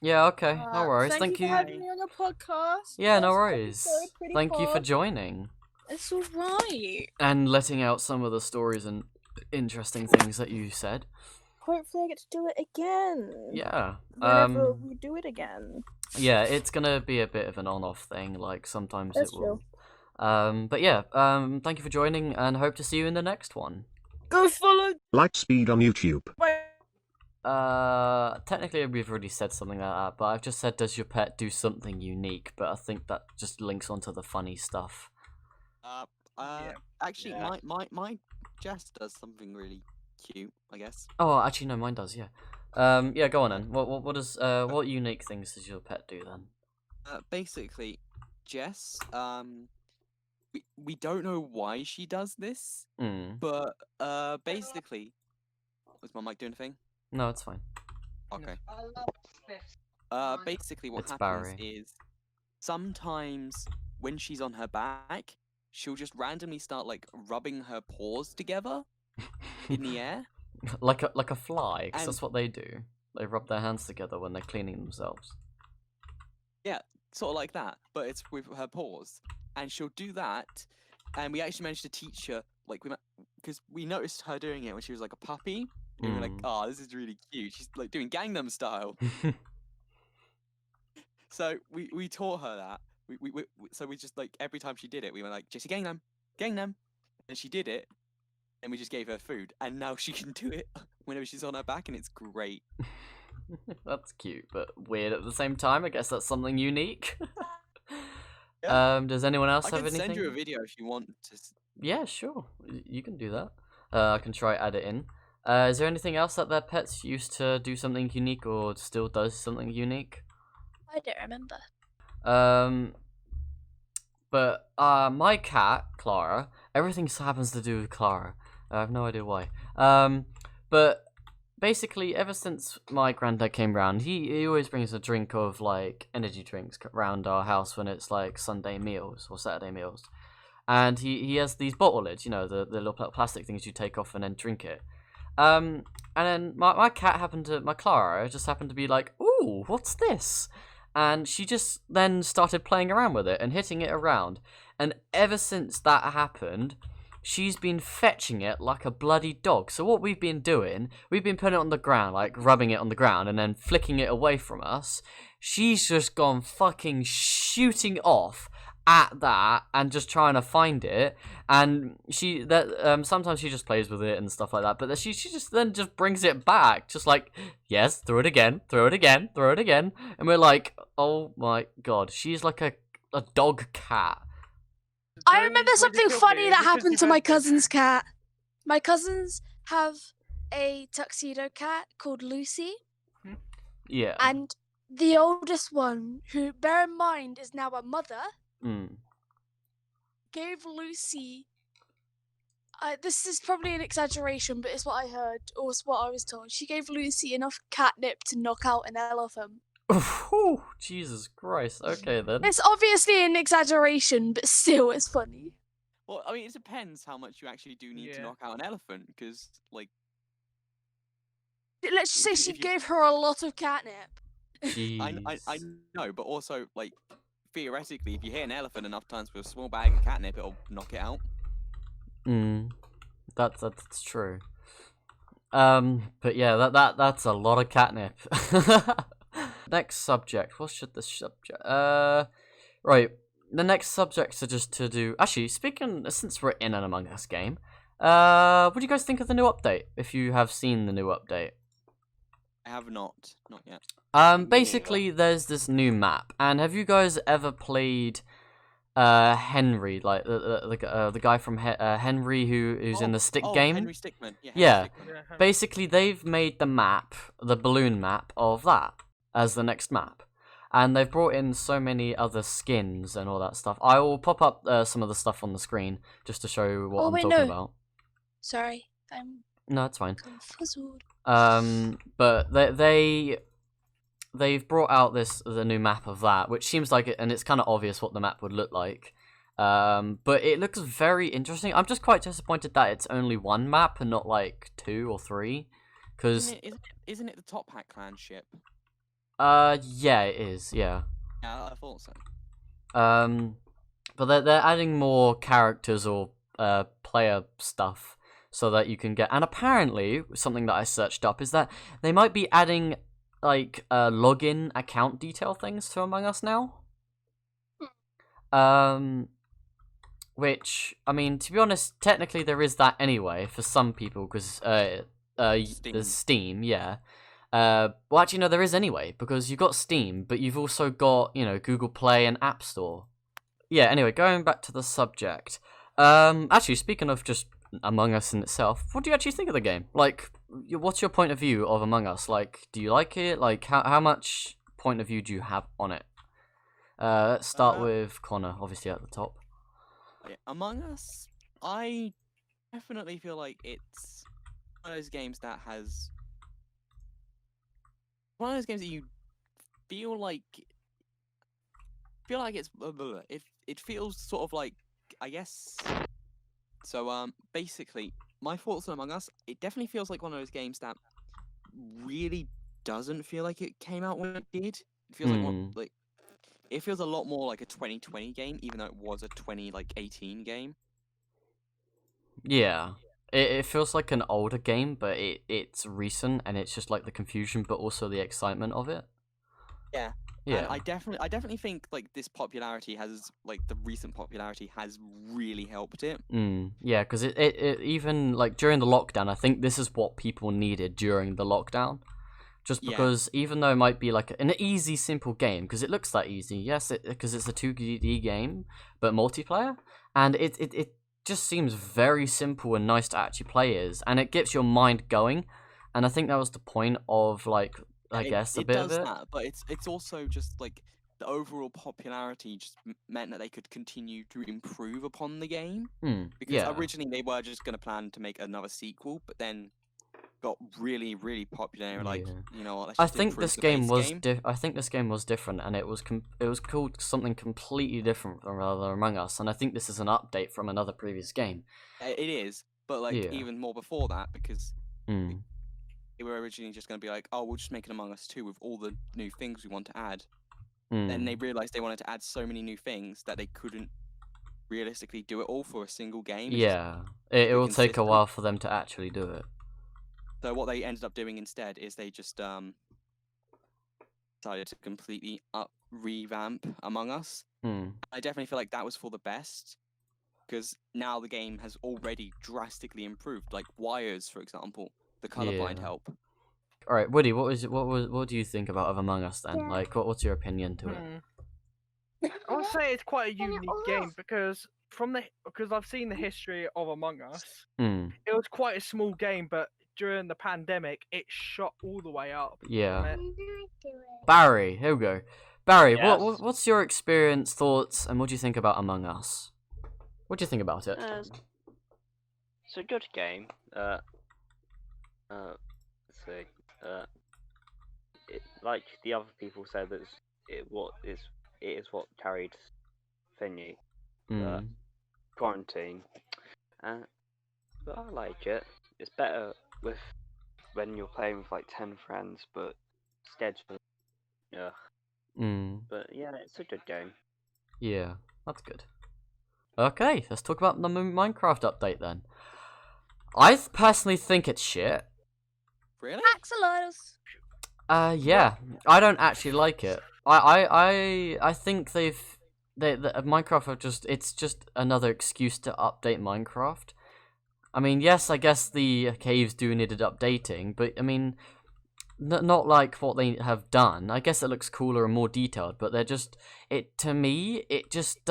Yeah, okay, no worries. Thank you for having me on your podcast. Yeah, no First worries. episode, pretty Thank you for pod. joining It's alright. and letting out some of the stories and interesting things that you said. Hopefully, I get to do it again. Yeah. Whenever we do it again. Yeah, it's gonna be a bit of an on-off thing. Like sometimes That's it will. But yeah. Thank you for joining, and hope to see you in the next one. Go follow. Lightspeed on YouTube. Technically we've already said something like that, but I've just said, does your pet do something unique? But I think that just links onto the funny stuff. Actually, my Jess does something really cute, I guess. Oh, actually, no, mine does. Yeah. Yeah, go on then. What unique things does your pet do then? Basically, Jess, we don't know why she does this, Mm. but basically, was my mic doing a thing? No, it's fine. Okay. Basically, what It's happens Barry. is sometimes when she's on her back, she'll just randomly start like rubbing her paws together in the air. like a fly, 'cause And- that's what they do. They rub their hands together when they're cleaning themselves. Sort of like that, but it's with her paws. And she'll do that, and we actually managed to teach her, like, because we noticed her doing it when she was like a puppy. And we were like, Mm. oh, this is really cute. She's like doing Gangnam Style. So we taught her that. So we just like every time she did it, we were like, Jessie Gangnam, Gangnam, and she did it, and we just gave her food, and now she can do it whenever she's on her back, and it's great. That's cute, but weird at the same time. I guess that's something unique. Yeah. Does anyone else I have can anything? send you a video if you want to. Yeah, sure. You can do that. I can try add it in. Is there anything else that their pets used to do something unique or still does something unique? I don't remember. But my cat, Clara, everything happens to do with Clara. I have no idea why. But basically, ever since my granddad came round, he always brings a drink of like energy drinks round our house when it's like Sunday meals or Saturday meals. And he has these bottle lids, you know, the little plastic things you take off and then drink it. And then my cat my Clara just happened to be like, ooh, what's this? And she just then started playing around with it and hitting it around. And ever since that happened, she's been fetching it like a bloody dog. So what we've been doing, we've been putting it on the ground, like rubbing it on the ground and then flicking it away from us. She's just gone fucking shooting off at that and just trying to find it, and sometimes she just plays with it and stuff like that, but she just brings it back, just like, yes, throw it again, and we're like, oh my god, she's like a dog cat. I remember something funny that happened to my cousin's cat. My cousins have a tuxedo cat called Lucy, Yeah. and the oldest one, who, bear in mind, is now a mother, gave Lucy. This is probably an exaggeration, but it's what I heard, or it's what I was told. She gave Lucy enough catnip to knock out an elephant. Ooh, Jesus Christ. Okay then. It's obviously an exaggeration, but still, it's funny. Well, I mean, it depends how much you actually do need to Yeah. knock out an elephant, because like. Let's just say If she you- gave her a lot of catnip. I Jeez. know, but also like theoretically, if you hit an elephant enough times with a small bag of catnip, it'll knock it out. That's true. But yeah, that's a lot of catnip. Next subject. What should the subject? Right. The next subjects are just to do. Actually, since we're in an Among Us game, what do you guys think of the new update? If you have seen the new update. I have not yet. Basically, there's this new map, and have you guys ever played Henry, like the guy from Henry who's in the stick game? Henry Stickmin. Yeah. Yeah. Henry Stickmin. Basically, they've made the balloon map of that. as the next map. And they've brought in so many other skins and all that stuff. I will pop up some of the stuff on the screen just to show what Oh, I'm wait, talking no. about. Sorry, I'm No, it's fine. confuzzled. But they've brought out the new map of that, which seems like it, and it's kind of obvious what the map would look like. But it looks very interesting. I'm just quite disappointed that it's only one map and not like 2 or 3, because Isn't it the Top Hat clan ship? yeah, it is. Yeah. Yeah, I thought so. But they're adding more characters or player stuff so that you can get. And apparently, something that I searched up is that they might be adding like login account detail things to Among Us now. Which, I mean, to be honest, technically there is that anyway for some people because there's Steam, yeah. Well, actually, no, there is anyway because you've got Steam, but you've also got Google Play and App Store. Yeah. Anyway, going back to the subject. Actually, speaking of just Among Us in itself, what do you actually think of the game? Like, what's your point of view of Among Us? Like, do you like it? Like, how much point of view do you have on it? Let's start with Connor, obviously at the top. Among Us, I definitely feel like it's one of those games that has one of those games that you feel like it's it feels sort of like, I guess. So basically, my thoughts on Among Us, it definitely feels like one of those games that really doesn't feel like it came out when it did. It feels like it feels a lot more like a 2020 game, even though it was a 2018 game. Yeah, it feels like an older game, but it's recent, and it's just like the confusion, but also the excitement of it. Yeah. Yeah. And I definitely think like this popularity has, like the recent popularity has really helped it. Yeah, because it even like during the lockdown, I think this is what people needed during the lockdown. Just because even though it might be like an easy, simple game, because it looks that easy, yes, because it's a 2D game, but multiplayer, and it just seems very simple and nice to actually play as, and it gets your mind going, and I think that was the point of like, I guess, a bit of it. It does that, but it's also just like the overall popularity just meant that they could continue to improve upon the game. Because originally they were just going to plan to make another sequel, but then got really, really popular. Like, you know what? I think this game was I think this game was different, and it was called something completely different from other Among Us, and I think this is an update from another previous game. It is, but like even more before that, because they were originally just going to be like, oh, we'll just make an Among Us 2 with all the new things we want to add. Then they realized they wanted to add so many new things that they couldn't realistically do it all for a single game. It will take a while for them to actually do it. So what they ended up doing instead is they just decided to completely revamp Among Us. I definitely feel like that was for the best, because now the game has already drastically improved. Like wires, for example, the colorblind help. All right, Woody, what do you think about Among Us then? Like, what's your opinion to it? I would say it's quite a unique game because I've seen the history of Among Us. It was quite a small game, but during the pandemic, it shot all the way up. Yeah. Barry, here we go. Barry, Yes. what's your experience, thoughts, and what do you think about Among Us? What do you think about it? It's a good game. Let's see. Like the other people said, that it is what carried thingy quarantine. But I like it. It's better when you're playing with like 10 friends, but schedule. But yeah, it's a good game. Yeah, that's good. Okay, let's talk about the Minecraft update then. I personally think it's shit. Really? Axolotls. Yeah, I don't actually like it. I think Minecraft it's just another excuse to update Minecraft. I mean, yes, I guess the caves do needed updating, but I mean, not like what they have done. I guess it looks cooler and more detailed, but they're just to me it just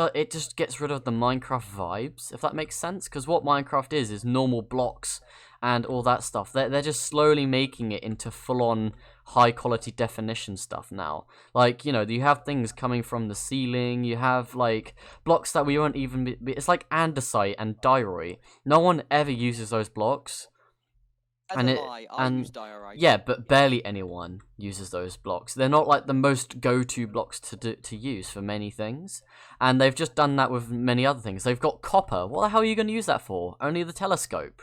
gets rid of the Minecraft vibes, if that makes sense. Because what Minecraft is normal blocks and all that stuff. They're just slowly making it into full on high quality definition stuff now. Like, you know, you have things coming from the ceiling. You have like blocks that we won't even be. It's like andesite and diorite. No one ever uses those blocks. As And a it- lie, I and- use diorite. Yeah, but barely anyone uses those blocks. They're not like the most go-to blocks to use for many things, and they've just done that with many other things. They've got copper. What the hell are you going to use that for? Only the telescope.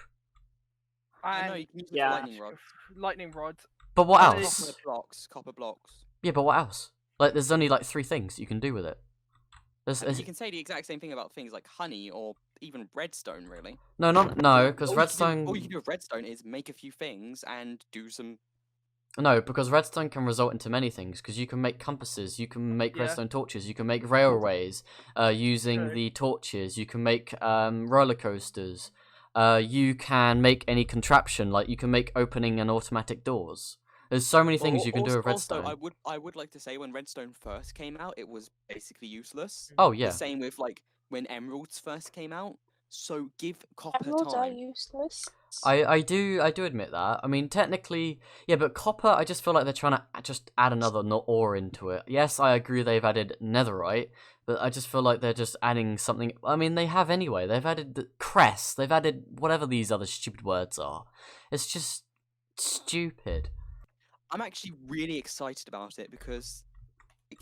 I know And you can use it Yeah. for lightning rod. lightning rods. But what And else? Copper blocks. Yeah, but what else? Like, there's only like 3 things you can do with it. I mean, you can say the exact same thing about things like honey or even redstone, really. No, because All redstone. you can do with redstone is make a few things and do some. No, because redstone can result into many things. Because you can make compasses, you can make Yeah. redstone torches, you can make railways using True. the torches. You can make roller coasters. You can make any contraption, like you can make opening and automatic doors. There's so many things you can do with redstone. Also, I would like to say when redstone first came out, it was basically useless. Oh yeah, The same with like when emeralds first came out. So give copper Emeralds are time. useless. I do admit that. I mean, technically, yeah, but copper, I just feel like they're trying to just add another ore into it. Yes, I agree they've added netherite, but I just feel like they're just adding something. I mean, they have anyway. They've added the crest. They've added whatever these other stupid words are. It's just stupid. I'm actually really excited about it because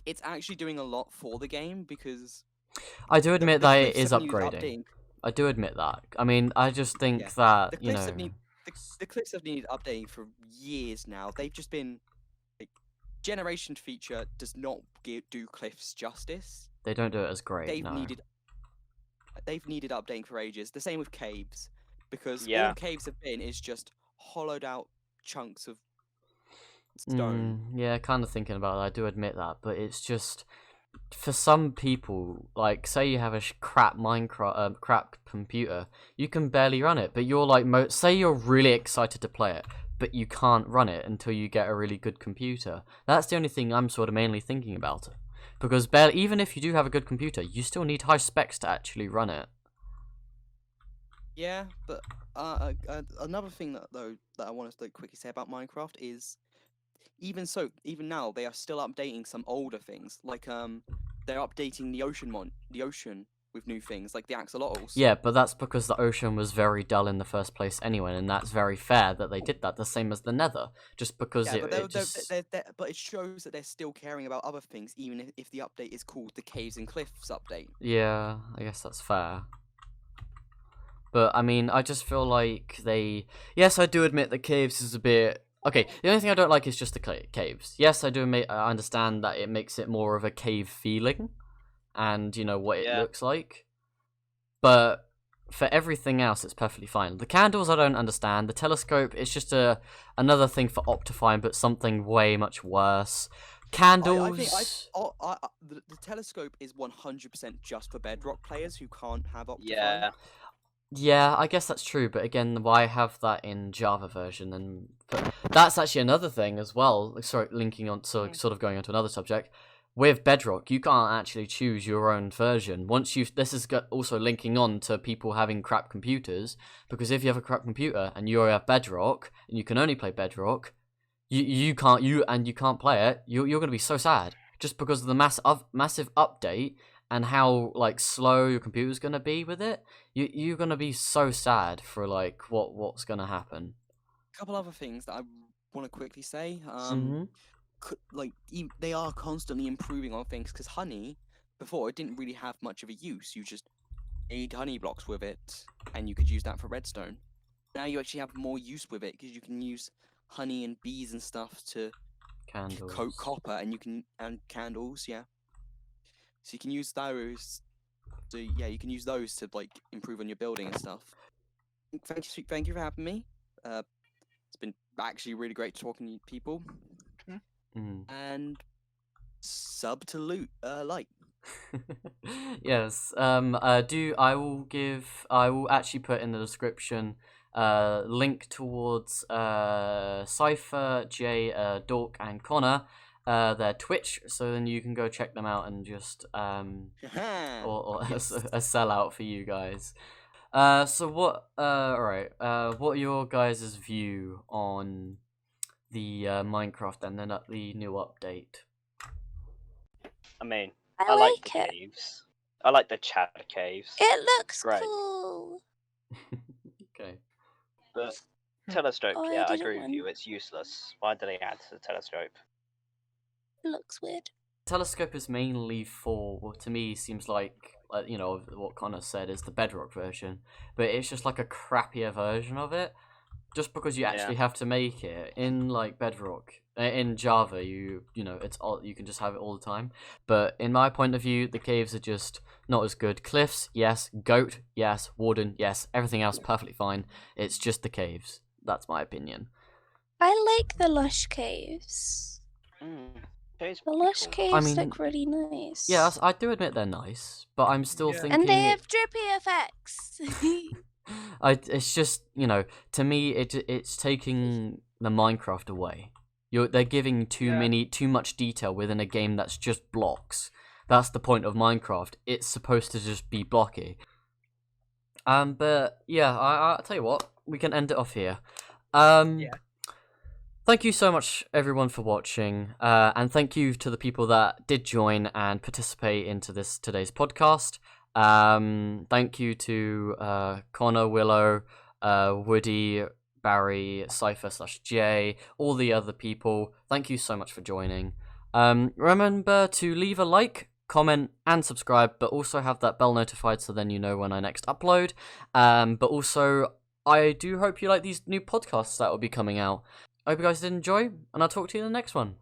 it's actually doing a lot for the game because I do admit the that it cliffs is have needed upgrading. updating. I do admit that. I mean, I just think Yeah. that, The you cliffs know, have the cliffs have needed updating for years now. They've just been like, generation feature does not do cliffs justice. they don't do it as great. They've No. needed updating for ages. The same with caves, because Yeah. all caves have been is just hollowed out chunks of stone. Yeah, kind of thinking about it, I do admit that, but it's just for some people, like say you have a crap Minecraft, crap computer, you can barely run it. But you're like, say you're really excited to play it, but you can't run it until you get a really good computer. That's the only thing I'm sort of mainly thinking about it, because even if you do have a good computer, you still need high specs to actually run it. Yeah, but another thing that I want to quickly say about Minecraft is, even now they are still updating some older things. Like they're updating the ocean with new things like the axolotls. Yeah, but that's because the ocean was very dull in the first place anyway, and that's very fair that they did that. The same as the Nether, just because Yeah, but, just it shows that they're still caring about other things, even if the update is called the Caves and Cliffs update. yeah, I guess that's fair. But I mean, I just feel like yes, I do admit that caves is a bit. Okay, the only thing I don't like is just the caves. Yes, I I understand that it makes it more of a cave feeling, and you know what it Yeah. looks like. But for everything else, it's perfectly fine. The candles I don't understand. The telescope is just another thing for Optifine, but something way much worse. Candles. The telescope is 100% just for Bedrock players who can't have Optifine. Yeah. Yeah, I guess that's true, but again, why have that in Java version? And that's actually another thing as well. Sorry, linking on, so sort of going on to another subject. With Bedrock, you can't actually choose your own version. This is also linking on to people having crap computers, because if you have a crap computer and you have Bedrock and you can only play Bedrock, you can't play it. You're gonna be so sad just because of the massive update. And how like slow your computer's gonna be with it, you're gonna be so sad for like what's gonna happen. A couple other things that I want to quickly say. Mhm. They are constantly improving on things, because honey before it didn't really have much of a use. You just made honey blocks with it, and you could use that for redstone. Now you actually have more use with it because you can use honey and bees and stuff to Candles. coat copper, and candles, yeah. So you can use those. So yeah, you can use those to like improve on your building and stuff. Thank you for having me. It's been actually really great talking to people. Mm. And sub to light. Yes. I will actually put in the description link towards Cypher, Jay, Dork, and Connor, their Twitch, so then you can go check them out and just or Yes. a sellout for you guys. So what? Alright. What are your guys' view on the Minecraft and then the new update? I mean, I I like like the it. caves. I like the Chad caves. It looks Great. cool. Okay. But telescope, Oh, I yeah, I didn't agree with you. want- It's useless. Why do they add to the telescope? It looks weird. Telescope is mainly for, well, to me, seems like you know what Connor said is the Bedrock version, but it's just like a crappier version of it. Just because you actually have to make it in like Bedrock, in Java, you know it's all, you can just have it all the time. But in my point of view, the caves are just not as good. Cliffs, yes. Goat, yes. Warden, yes. Everything else perfectly fine. It's just the caves. That's my opinion. I like the lush caves. Caves The would be lush cool. caves I mean, look really nice. Yeah, I do admit they're nice, but I'm still Yeah. thinking. And they have drippy effects. It's just, you know, to me, it's taking the Minecraft away. They're giving too much detail within a game that's just blocks. That's the point of Minecraft. It's supposed to just be blocky. But yeah, I'll tell you what, we can end it off here. Thank you so much, everyone, for watching, and thank you to the people that did join and participate into today's podcast. Thank you to Connor, Willow, Woody, Barry, Cypher/Jay, all the other people. Thank you so much for joining. Remember to leave a like, comment, and subscribe, but also have that bell notified so then you know when I next upload. But also, I do hope you like these new podcasts that will be coming out. I hope you guys did enjoy, and I'll talk to you in the next one.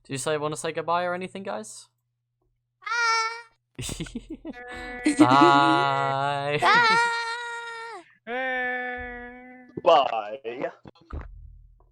Do you want to say goodbye or anything, guys? Bye. Ah! Bye.